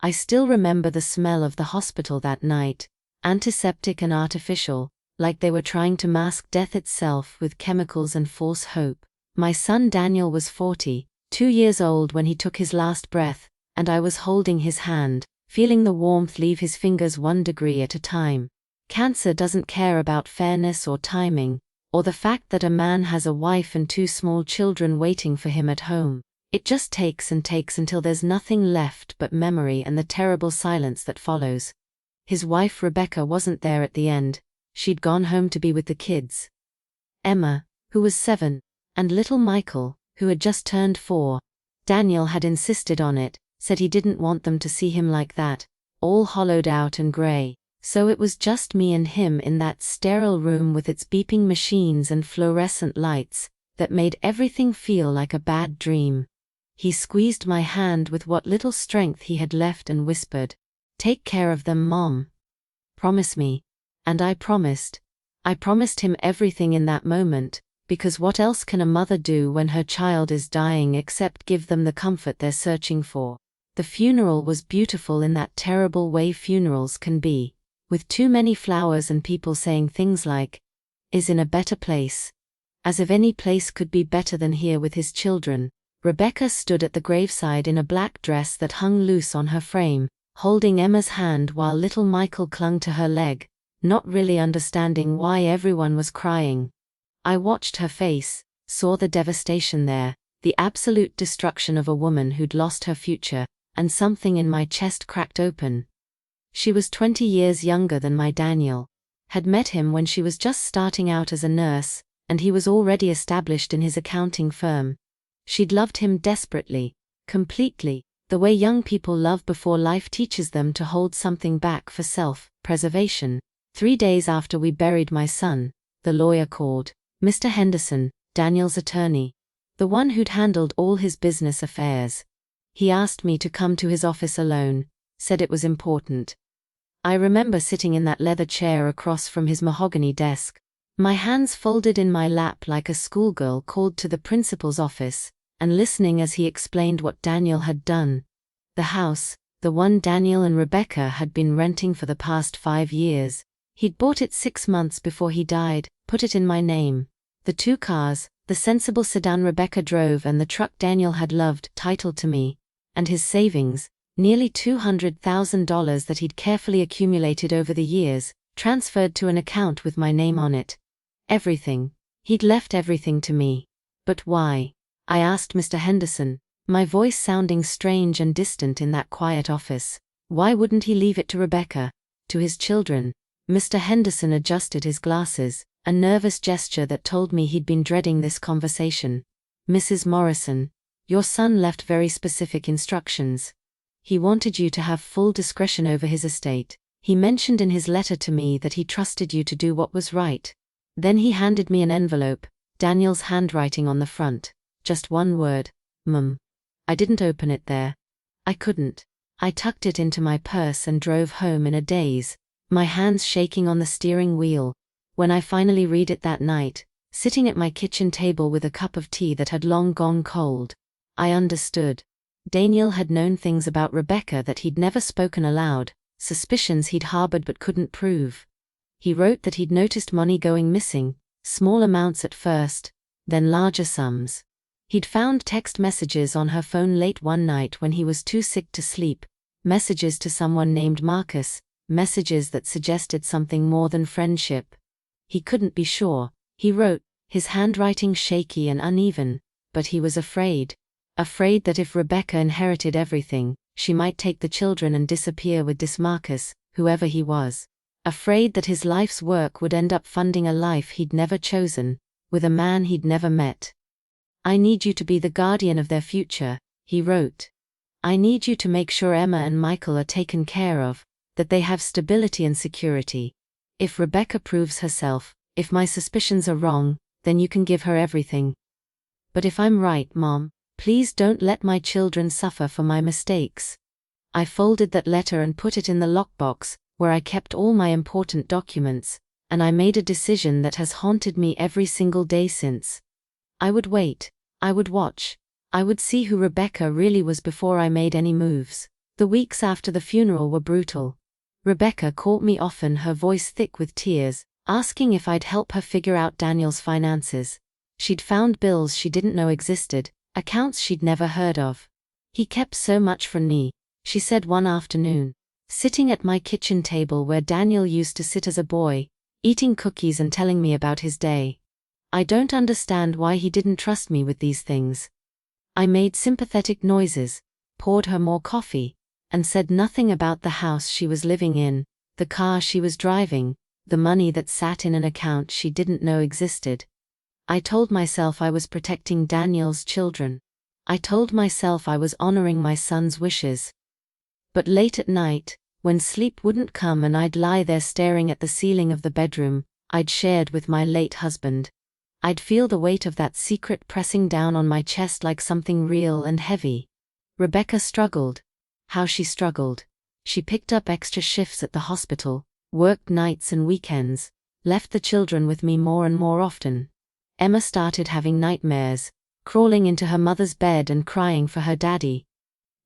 I still remember the smell of the hospital that night, antiseptic and artificial, like they were trying to mask death itself with chemicals and false hope. My son Daniel was 2 years old when he took his last breath, and I was holding his hand, feeling the warmth leave his fingers 1 degree at a time. Cancer doesn't care about fairness or timing, or the fact that a man has a wife and 2 small children waiting for him at home. It just takes and takes until there's nothing left but memory and the terrible silence that follows. His wife Rebecca wasn't there at the end. She'd gone home to be with the kids. Emma, who was 7, and little Michael, who had just turned 4. Daniel had insisted on it, said he didn't want them to see him like that, all hollowed out and grey. So it was just me and him in that sterile room with its beeping machines and fluorescent lights that made everything feel like a bad dream. He squeezed my hand with what little strength he had left and whispered, "Take care of them, Mom. Promise me." And I promised. I promised him everything in that moment, because what else can a mother do when her child is dying except give them the comfort they're searching for? The funeral was beautiful in that terrible way funerals can be, with too many flowers and people saying things like, "Is in a better place." As if any place could be better than here with his children. Rebecca stood at the graveside in a black dress that hung loose on her frame, holding Emma's hand while little Michael clung to her leg, not really understanding why everyone was crying. I watched her face, saw the devastation there, the absolute destruction of a woman who'd lost her future, and something in my chest cracked open. She was 20 years younger than my Daniel, had met him when she was just starting out as a nurse, and he was already established in his accounting firm. She'd loved him desperately, completely, the way young people love before life teaches them to hold something back for self-preservation. 3 days after we buried my son, the lawyer called, Mr. Henderson, Daniel's attorney, the one who'd handled all his business affairs. He asked me to come to his office alone, said it was important. I remember sitting in that leather chair across from his mahogany desk, my hands folded in my lap like a schoolgirl called to the principal's office, and listening as he explained what Daniel had done. The house, the one Daniel and Rebecca had been renting for the past 5 years, he'd bought it 6 months before he died, put it in my name. The 2 cars, the sensible sedan Rebecca drove and the truck Daniel had loved, titled to me, and his savings, nearly $200,000 that he'd carefully accumulated over the years, transferred to an account with my name on it. Everything. He'd left everything to me. But why? I asked Mr. Henderson, my voice sounding strange and distant in that quiet office. Why wouldn't he leave it to Rebecca, to his children? Mr. Henderson adjusted his glasses, a nervous gesture that told me he'd been dreading this conversation. "Mrs. Morrison, your son left very specific instructions. He wanted you to have full discretion over his estate. He mentioned in his letter to me that he trusted you to do what was right." Then he handed me an envelope, Daniel's handwriting on the front. Just one word, "Mum." I didn't open it there. I couldn't. I tucked it into my purse and drove home in a daze, my hands shaking on the steering wheel. When I finally read it that night, sitting at my kitchen table with a cup of tea that had long gone cold, I understood. Daniel had known things about Rebecca that he'd never spoken aloud, suspicions he'd harbored but couldn't prove. He wrote that he'd noticed money going missing, small amounts at first, then larger sums. He'd found text messages on her phone late one night when he was too sick to sleep, messages to someone named Marcus, messages that suggested something more than friendship. He couldn't be sure, he wrote, his handwriting shaky and uneven, but he was afraid. Afraid that if Rebecca inherited everything, she might take the children and disappear with this Marcus, whoever he was. Afraid that his life's work would end up funding a life he'd never chosen, with a man he'd never met. "I need you to be the guardian of their future," he wrote. "I need you to make sure Emma and Michael are taken care of, that they have stability and security. If Rebecca proves herself, if my suspicions are wrong, then you can give her everything. But if I'm right, Mom, please don't let my children suffer for my mistakes." I folded that letter and put it in the lockbox, where I kept all my important documents, and I made a decision that has haunted me every single day since. I would wait, I would watch, I would see who Rebecca really was before I made any moves. The weeks after the funeral were brutal. Rebecca called me often, her voice thick with tears, asking if I'd help her figure out Daniel's finances. She'd found bills she didn't know existed, accounts she'd never heard of. "He kept so much from me," she said one afternoon, sitting at my kitchen table where Daniel used to sit as a boy, eating cookies and telling me about his day. "I don't understand why he didn't trust me with these things." I made sympathetic noises, poured her more coffee, and said nothing about the house she was living in, the car she was driving, the money that sat in an account she didn't know existed. I told myself I was protecting Daniel's children. I told myself I was honoring my son's wishes. But late at night, when sleep wouldn't come and I'd lie there staring at the ceiling of the bedroom I'd shared with my late husband, I'd feel the weight of that secret pressing down on my chest like something real and heavy. Rebecca struggled. How she struggled. She picked up extra shifts at the hospital, worked nights and weekends, left the children with me more and more often. Emma started having nightmares, crawling into her mother's bed and crying for her daddy.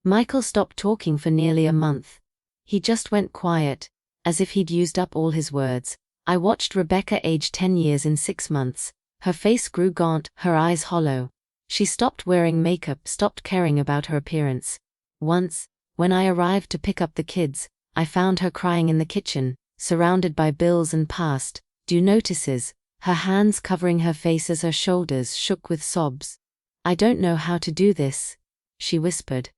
Michael stopped talking for nearly a month. He just went quiet, as if he'd used up all his words. I watched Rebecca age 10 years in 6 months. Her face grew gaunt, her eyes hollow. She stopped wearing makeup, stopped caring about her appearance. Once, when I arrived to pick up the kids, I found her crying in the kitchen, surrounded by bills and past due notices, her hands covering her face as her shoulders shook with sobs. "I don't know how to do this," she whispered.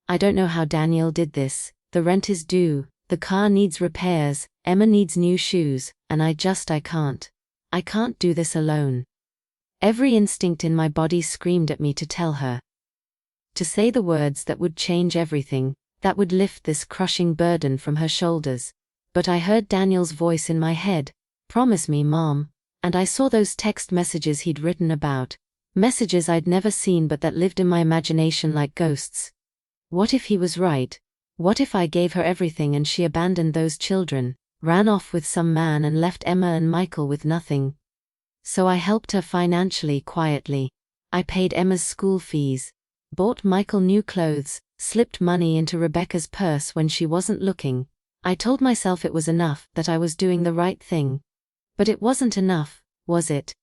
"I don't know how Daniel did this. The rent is due, the car needs repairs, Emma needs new shoes, and I can't. I can't do this alone." Every instinct in my body screamed at me to tell her. To say the words that would change everything, that would lift this crushing burden from her shoulders. But I heard Daniel's voice in my head, "Promise me, Mom," and I saw those text messages he'd written about. Messages I'd never seen but that lived in my imagination like ghosts. What if he was right? What if I gave her everything and she abandoned those children, ran off with some man and left Emma and Michael with nothing? So I helped her financially, quietly. I paid Emma's school fees, bought Michael new clothes, slipped money into Rebecca's purse when she wasn't looking. I told myself it was enough, that I was doing the right thing. But it wasn't enough, was it?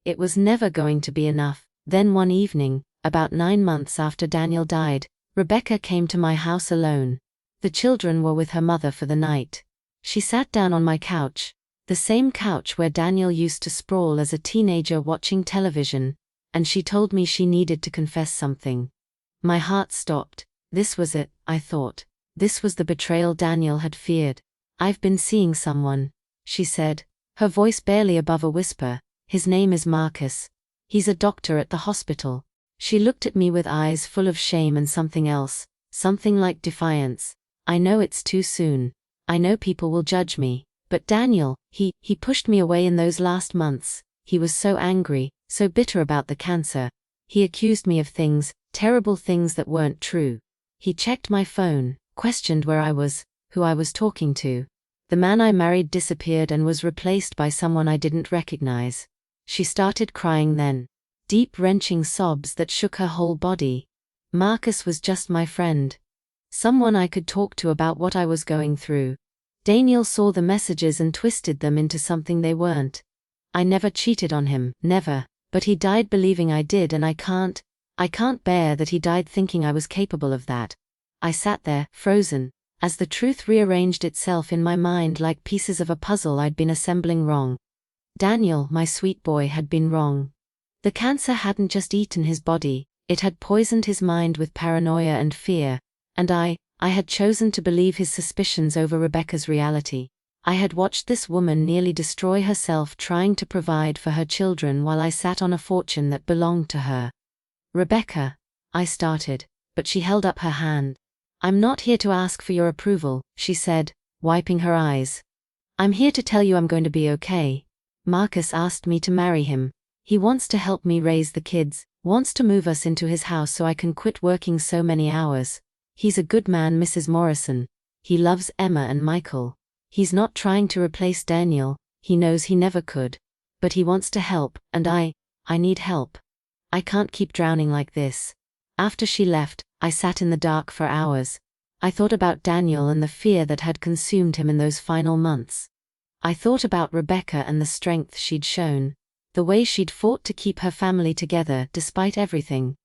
It was never going to be enough. Then one evening, about 9 months after Daniel died, Rebecca came to my house alone. The children were with her mother for the night. She sat down on my couch, the same couch where Daniel used to sprawl as a teenager watching television, and she told me she needed to confess something. My heart stopped. This was it, I thought. This was the betrayal Daniel had feared. "I've been seeing someone," she said, her voice barely above a whisper. "His name is Marcus. He's a doctor at the hospital." She looked at me with eyes full of shame and something else, something like defiance. "I know it's too soon. I know people will judge me. But Daniel, he pushed me away in those last months. He was so angry, so bitter about the cancer. He accused me of things, terrible things that weren't true. He checked my phone, questioned where I was, who I was talking to. The man I married disappeared and was replaced by someone I didn't recognize." She started crying then. Deep wrenching sobs that shook her whole body. Marcus was just my friend. Someone I could talk to about what I was going through. Daniel saw the messages and twisted them into something they weren't. I never cheated on him, never, but he died believing I did, and I can't bear that he died thinking I was capable of that. I sat there, frozen, as the truth rearranged itself in my mind like pieces of a puzzle I'd been assembling wrong. Daniel, my sweet boy, had been wrong. The cancer hadn't just eaten his body, it had poisoned his mind with paranoia and fear, and I had chosen to believe his suspicions over Rebecca's reality. I had watched this woman nearly destroy herself trying to provide for her children while I sat on a fortune that belonged to her. "Rebecca," I started, but she held up her hand. "I'm not here to ask for your approval," she said, wiping her eyes. "I'm here to tell you I'm going to be okay. Marcus asked me to marry him. He wants to help me raise the kids, wants to move us into his house so I can quit working so many hours. He's a good man, Mrs. Morrison. He loves Emma and Michael. He's not trying to replace Daniel, he knows he never could. But he wants to help, and I need help. I can't keep drowning like this." After she left, I sat in the dark for hours. I thought about Daniel and the fear that had consumed him in those final months. I thought about Rebecca and the strength she'd shown, the way she'd fought to keep her family together despite everything.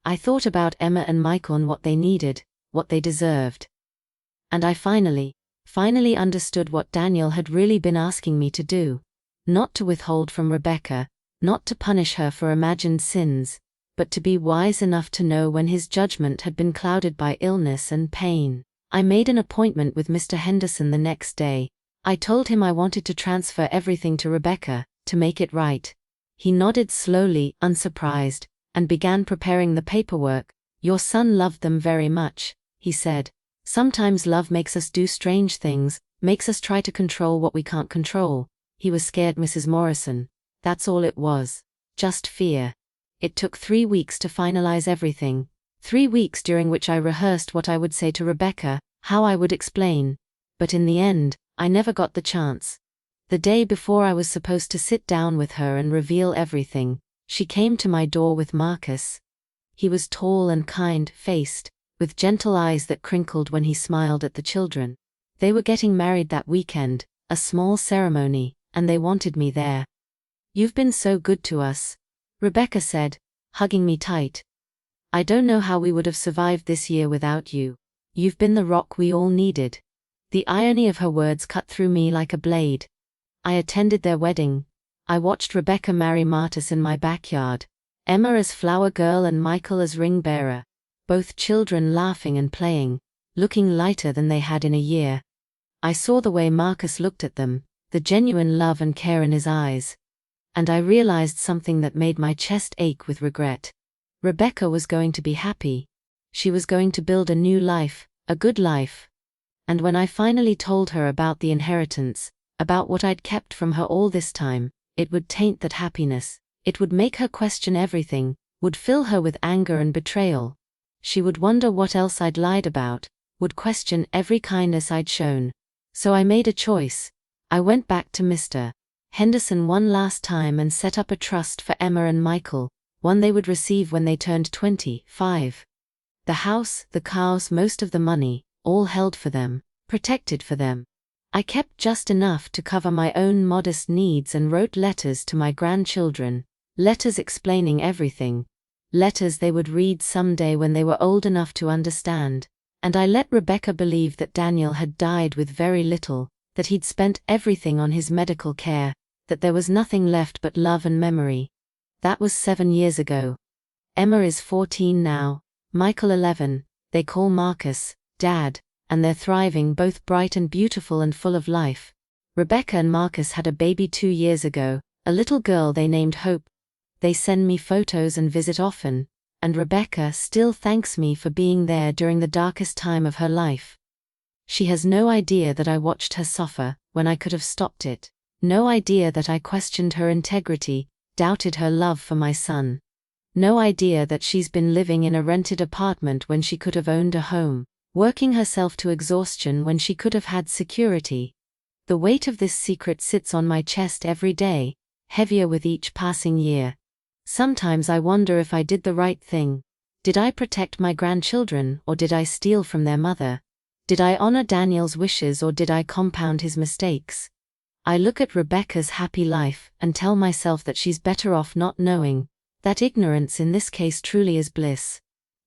I thought about Emma and Michael and what they needed, what they deserved. And I finally understood what Daniel had really been asking me to do. Not to withhold from Rebecca, not to punish her for imagined sins, but to be wise enough to know when his judgment had been clouded by illness and pain. I made an appointment with Mr. Henderson the next day. I told him I wanted to transfer everything to Rebecca, to make it right. He nodded slowly, unsurprised, and began preparing the paperwork. "Your son loved them very much," he said. "Sometimes love makes us do strange things, makes us try to control what we can't control." He was scared, Mrs. Morrison. That's all it was. Just fear. It took 3 weeks to finalize everything. 3 weeks during which I rehearsed what I would say to Rebecca, how I would explain. But in the end, I never got the chance. The day before I was supposed to sit down with her and reveal everything, she came to my door with Marcus. He was tall and kind-faced, with gentle eyes that crinkled when he smiled at the children. They were getting married that weekend, a small ceremony, and they wanted me there. "You've been so good to us," Rebecca said, hugging me tight. "I don't know how we would have survived this year without you. You've been the rock we all needed." The irony of her words cut through me like a blade. I attended their wedding. I watched Rebecca marry Marcus in my backyard. Emma as flower girl and Michael as ring bearer. Both children laughing and playing, looking lighter than they had in a year. I saw the way Marcus looked at them, the genuine love and care in his eyes. And I realized something that made my chest ache with regret. Rebecca was going to be happy. She was going to build a new life, a good life. And when I finally told her about the inheritance, about what I'd kept from her all this time, it would taint that happiness. It would make her question everything, would fill her with anger and betrayal. She would wonder what else I'd lied about, would question every kindness I'd shown. So I made a choice. I went back to Mr. Henderson one last time and set up a trust for Emma and Michael, one they would receive when they turned 25. The house, the cars, most of the money, all held for them, protected for them. I kept just enough to cover my own modest needs and wrote letters to my grandchildren, letters explaining everything, letters they would read someday when they were old enough to understand. And I let Rebecca believe that Daniel had died with very little, that he'd spent everything on his medical care, that there was nothing left but love and memory. That was 7 years ago. Emma is 14 now, Michael 11, they call Marcus Dad, and they're thriving, both bright and beautiful and full of life. Rebecca and Marcus had a baby 2 years ago, a little girl they named Hope. They send me photos and visit often, and Rebecca still thanks me for being there during the darkest time of her life. She has no idea that I watched her suffer when I could have stopped it, no idea that I questioned her integrity, doubted her love for my son. No idea that she's been living in a rented apartment when she could have owned a home, working herself to exhaustion when she could have had security. The weight of this secret sits on my chest every day, heavier with each passing year. Sometimes I wonder if I did the right thing. Did I protect my grandchildren, or did I steal from their mother? Did I honor Daniel's wishes, or did I compound his mistakes? I look at Rebecca's happy life and tell myself that she's better off not knowing, that ignorance in this case truly is bliss.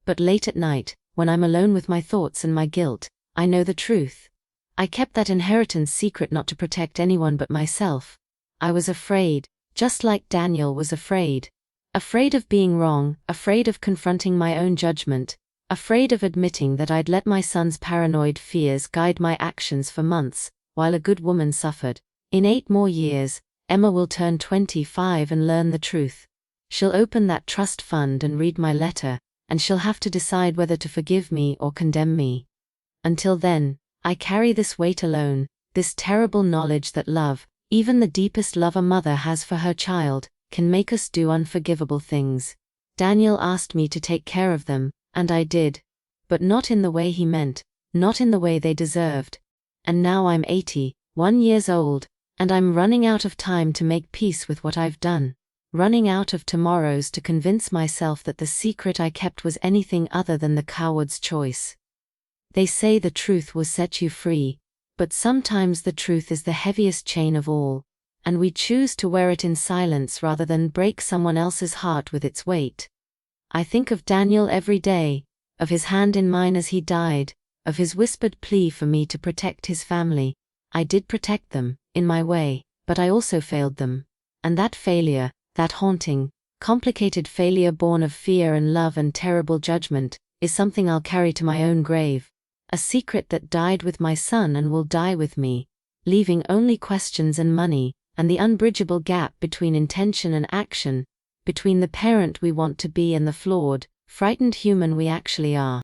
But late at night, when I'm alone with my thoughts and my guilt, I know the truth. I kept that inheritance secret not to protect anyone but myself. I was afraid, just like Daniel was afraid. Afraid of being wrong, afraid of confronting my own judgment, afraid of admitting that I'd let my son's paranoid fears guide my actions for months, while a good woman suffered. In 8 more years, Emma will turn 25 and learn the truth. She'll open that trust fund and read my letter, and she'll have to decide whether to forgive me or condemn me. Until then, I carry this weight alone, this terrible knowledge that love, even the deepest love a mother has for her child, can make us do unforgivable things. Daniel asked me to take care of them, and I did. But not in the way he meant, not in the way they deserved. And now I'm 81 years old, and I'm running out of time to make peace with what I've done. Running out of tomorrows to convince myself that the secret I kept was anything other than the coward's choice. They say the truth will set you free, but sometimes the truth is the heaviest chain of all, and we choose to wear it in silence rather than break someone else's heart with its weight. I think of Daniel every day, of his hand in mine as he died, of his whispered plea for me to protect his family. I did protect them, in my way, but I also failed them. And that failure, that haunting, complicated failure born of fear and love and terrible judgment, is something I'll carry to my own grave. A secret that died with my son and will die with me, leaving only questions and money, and the unbridgeable gap between intention and action, between the parent we want to be and the flawed, frightened human we actually are.